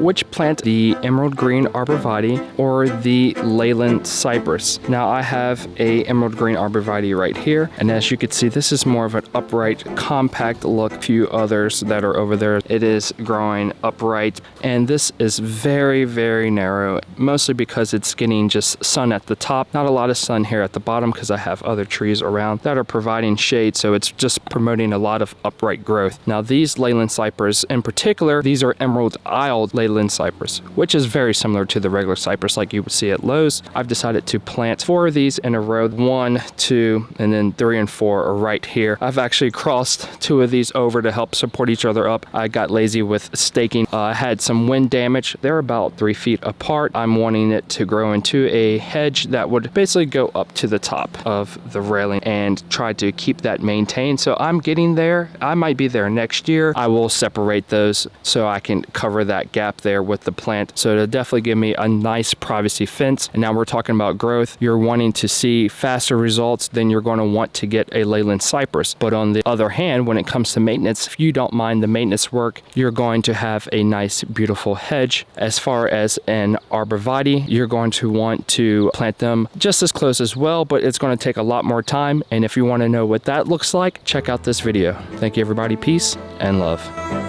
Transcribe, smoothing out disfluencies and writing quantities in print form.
which plant, the Emerald Green Arborvitae or the Leyland Cypress. Now I have a Emerald Green Arborvitae right here, and as you can see, this is more of an upright, compact look. A few others that are over there, it is growing upright, and this is very, very narrow, mostly because it's getting just sun at the top, not a lot of sun here at the bottom because I have other trees around that are providing shade, so it's just promoting a lot of upright growth. Now these Leyland Cypress in particular, these are Emerald Isle Leyland Cypress, which is very similar to the regular cypress like you would see at Lowe's. I've decided to plant 4 of these in a row. 1, 2, and then 3 and 4 are right here. I've actually crossed 2 of these over to help support each other up. I got lazy with staking. I had some wind damage. They're about 3 feet apart. I'm wanting it to grow into a hedge that would basically go up to the top of the railing and try to keep that maintained. So I'm getting there. I might be there next year. I will separate those so I can cover that gap there with the plant. So it'll definitely give me a nice privacy fence. And now we're talking about growth. You're wanting to see faster results, then you're going to want to get a Leyland Cypress. But on the other hand, when it comes to maintenance, if you don't mind the maintenance work, you're going to have a nice, beautiful hedge. As far as an arborvitae, you're going to want to plant them just as close as well, but it's going to take a lot more time. And if you want to know what that looks like, check out this video. Thank you, everybody. Peace and love.